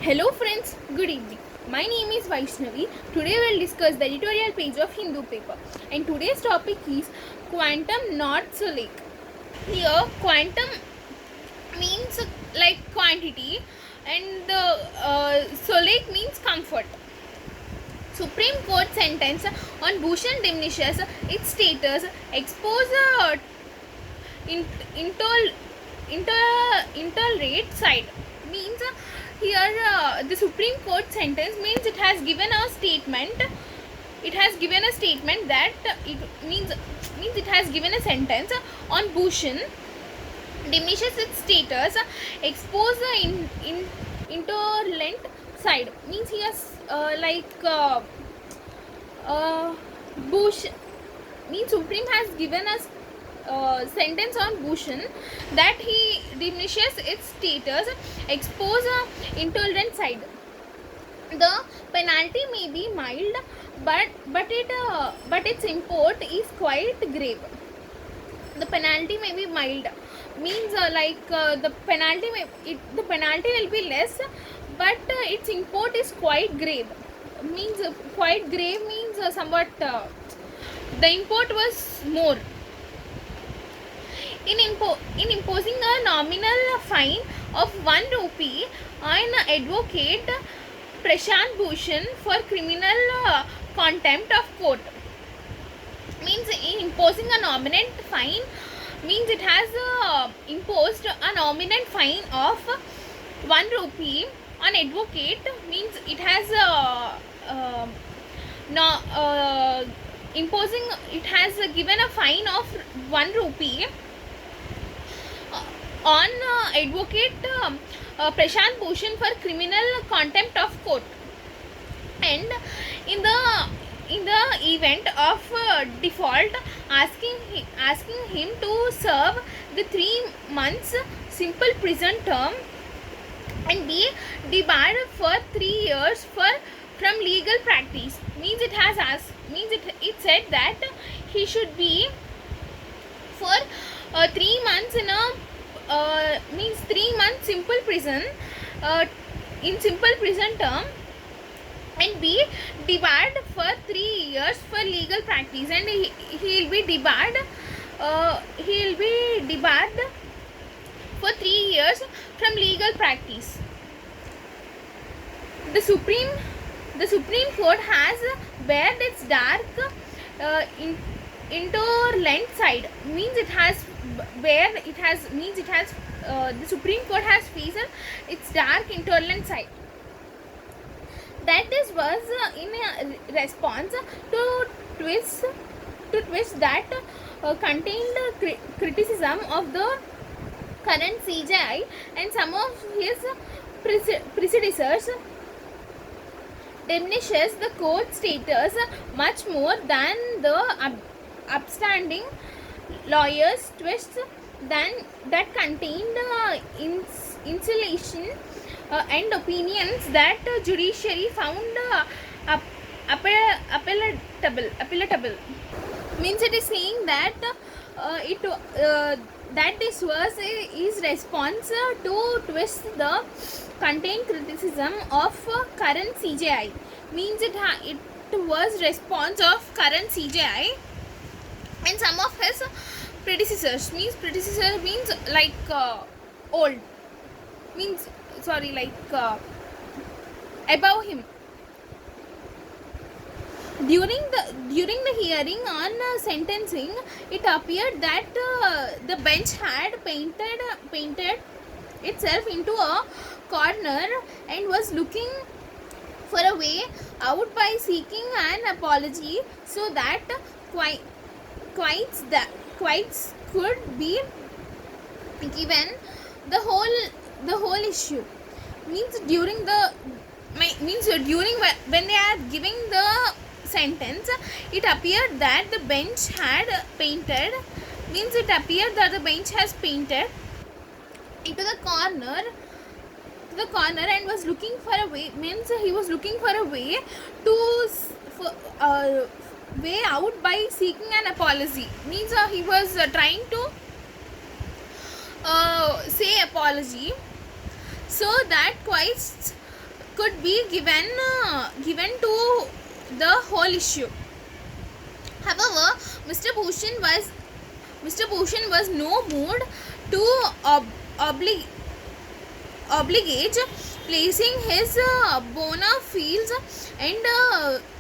Hello friends, good evening. My name is Vaishnavi. Today we will discuss the editorial page of Hindu paper. And today's topic is quantum not solec. Here quantum means like quantity and solec means comfort. Supreme Court sentence on Bhushan diminishes its status, expose intolerate side means here the Supreme Court sentence means it has given a statement that it means it has given a sentence on Bhushan diminishes its status, expose the intolerant side means he has Bush means Supreme has given us sentence on Bhushan that he diminishes its status, expose intolerant side. The penalty may be mild, but its import is quite grave. The penalty may be mild means the penalty will be less, but its import is quite grave. Means quite grave means somewhat the import was more. In imposing a nominal fine of 1 rupee on advocate Prashant Bhushan for criminal contempt of court. Means in imposing a nominal fine means it has imposed a nominal fine of 1 rupee on advocate means it has given a fine of 1 rupee on advocate Prashant Bhushan for criminal contempt of court. And in the event of default, asking him to serve the 3 months simple prison term and be debarred for 3 years from legal practice. Means it said that he should be for 3 months in a means 3 months simple prison in simple prison term and be debarred for 3 years for legal practice, and he will be debarred for 3 years from legal practice. The Supreme Court has bared its dark intolerant side means it has the Supreme Court has faced its dark intolerant side. That is was in a response to twist that contained criticism of the current CJI and some of his predecessors diminishes the court status much more than the upstanding lawyers' twists that contained insulation and opinions that judiciary found appellable. Means it is saying that that this was is response to twist the contained criticism of current CJI. Means it was response of current CJI and some of his predecessors. Means predecessor means like old. Means sorry like above him. During the hearing on sentencing, it appeared that the bench had painted itself into a corner and was looking for a way out by seeking an apology so that quites could be given the whole issue. Means during when they are giving the sentence, it appeared that the bench had painted. Means it appeared that the bench has painted into the corner and was looking for a way. Means he was looking for a way to way out by seeking an apology. Means he was trying to say apology so that quite could be given to the whole issue. However, Mr. Bhushan was no mood to obli- obligate, placing his bona fides and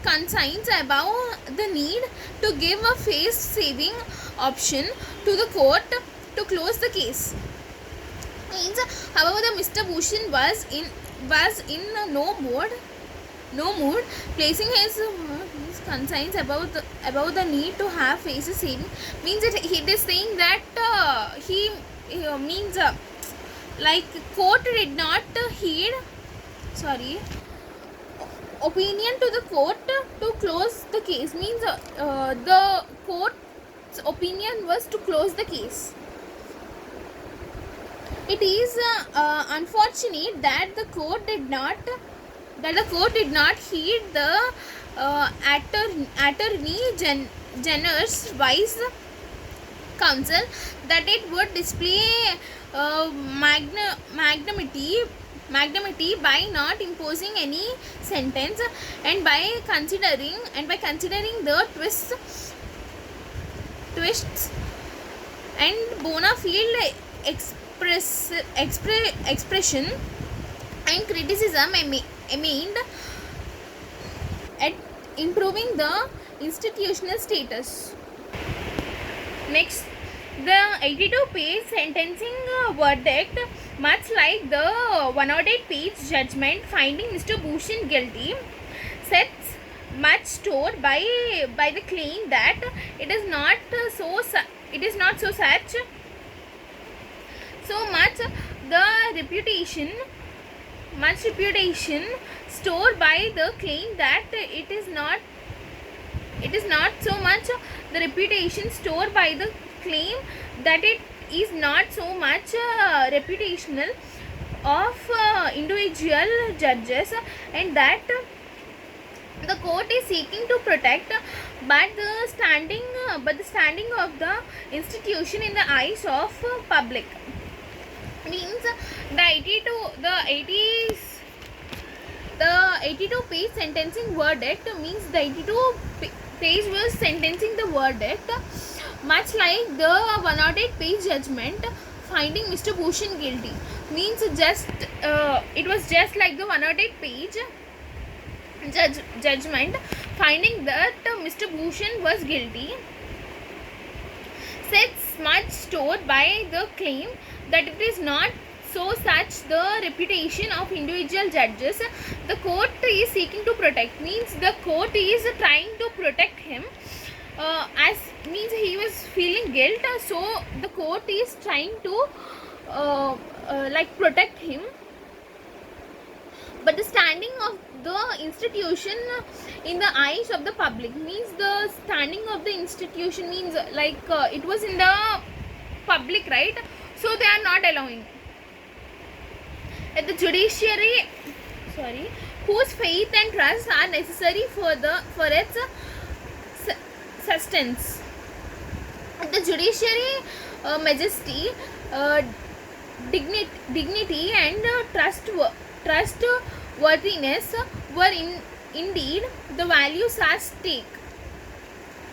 concerns about the need to give a face-saving option to the court to close the case. Means, however, the Mr. Bhushan was in no mood, placing his concerns about the need to have faces saving. Means it is saying that he means like court did not heed opinion to the court to close the case. Means the court's opinion was to close the case. It is unfortunate that the court did not heed the attorney general's wise counsel that it would display magnanimity by not imposing any sentence and by considering the twists and bona fide expression and criticism aimed at improving the institutional status. Next, the 82-page sentencing verdict, much like the 108-page judgment finding Mr. Bhushan guilty, sets much store by the claim that it is not so much the reputation stored by the claim that it is not so much the reputation stored by the claim that it is not so much reputational of individual judges and that the court is seeking to protect, but the standing of the institution in the eyes of public. Means the 82-page sentencing verdict means the 82-page was sentencing the verdict, much like the 108-page judgment finding Mr. Bhushan guilty. Means it was just like the 108-page judgment finding that Mr. Bhushan was guilty, sets much store by the claim that it is not so such the reputation of individual judges the court is seeking to protect. Means the court is trying to protect him as means he was feeling guilt, so the court is trying to like protect him, but the standing of the institution in the eyes of the public. Means the standing of the institution means like it was in the public, right? So they are not allowing. At the judiciary, whose faith and trust are necessary for its sustenance. At the judiciary, majesty, dignity, and trustworthiness were indeed the values at stake.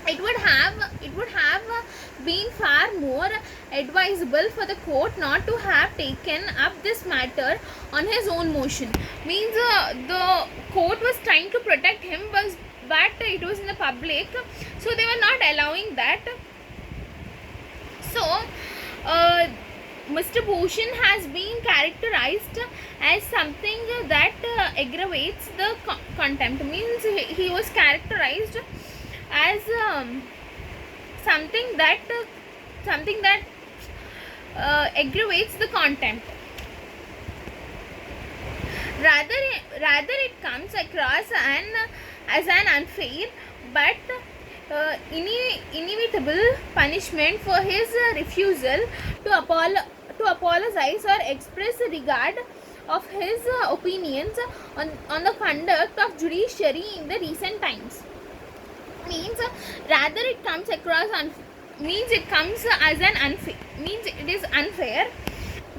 It would have been far more advisable for the court not to have taken up this matter on his own motion. Means the court was trying to protect him, but it was in the public, so they were not allowing that. So Mr. Bhushan has been characterized as something that aggravates the contempt. Means he was characterized as something that aggravates the contempt. Rather it comes across as an unfair but inevitable punishment for his refusal to apologize or express regard of his opinions on the conduct of judiciary in the recent times. Means rather it comes across means it comes as an unfair, means it is unfair,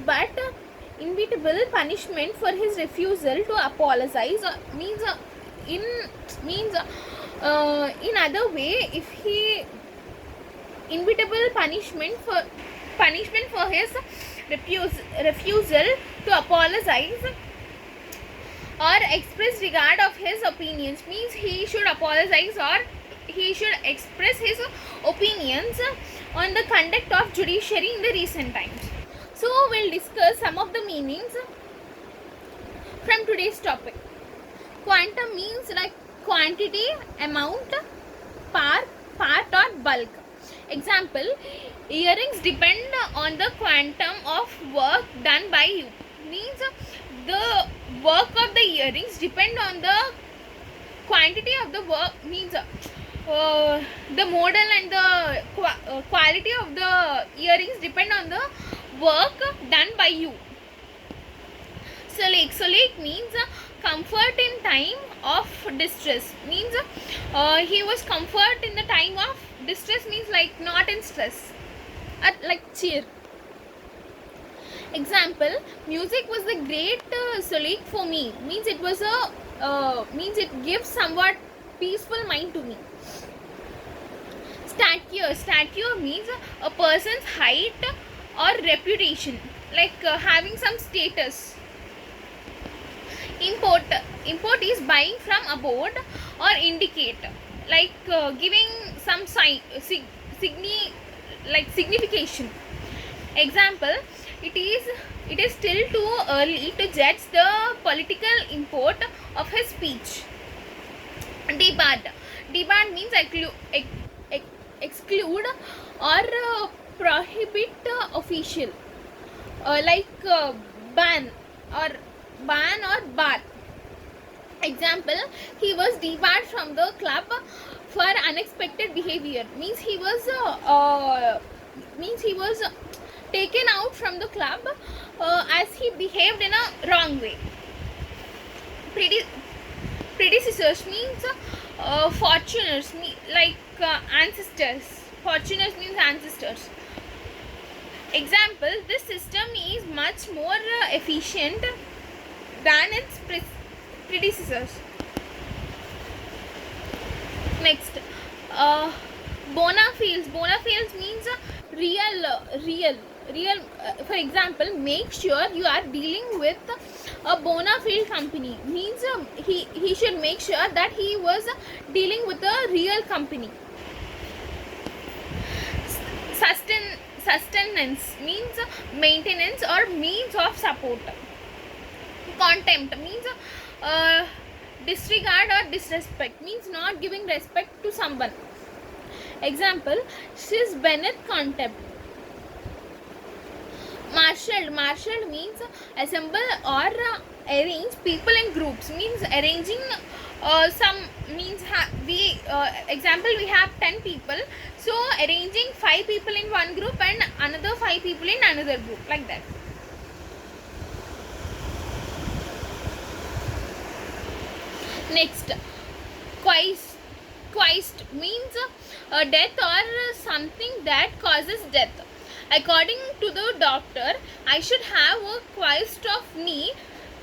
but inevitable punishment for his refusal to apologize, means in means in other way, if he inevitable punishment for his refusal to apologize or express regard of his opinions, means he should apologize or he should express his opinions on the conduct of judiciary in the recent times. So we'll discuss some of the meanings from today's topic. Quantum means like quantity, amount, part or bulk. Example, earrings depend on the quantum of work done by you, means the work of the earrings depend on the quantity of the work, means the model and the quality of the earrings depend on the work done by you. Salik means comfort in time of distress, means he was comfort in the time of distress, means like not in stress, like cheer. Example, music was the great solace for me, means it was means it gives somewhat peaceful mind to me. Stature means a person's height or reputation, like having some status. Import is buying from abroad or indicate, like giving some signification. Example, it is still too early to judge the political import of his speech. Debarred means exclude or prohibit official, like ban or bar. Example, he was debarred from the club for unexpected behavior, means he was taken out from the club as he behaved in a wrong way. Predecessors means fortuners, like ancestors. Fortuners means ancestors. Example, this system is much more efficient than its predecessors. Next, bona fides means real. For example, make sure you are dealing with a bona fide company, means he should make sure that he was dealing with a real company. Sustenance means maintenance or means of support. Contempt means disregard or disrespect, means not giving respect to someone. Example, she's beneath contempt. Marshaled means assemble or arrange people in groups, means arranging some, means example, we have 10 people, so arranging 5 people in one group and another 5 people in another group, like that. Next, quist means death or something that causes death. According to the doctor, I should have a quist of knee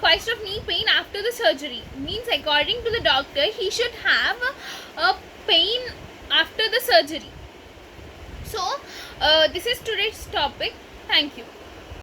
pain after the surgery, means according to the doctor he should have a pain after the surgery. So this is today's topic. Thank you.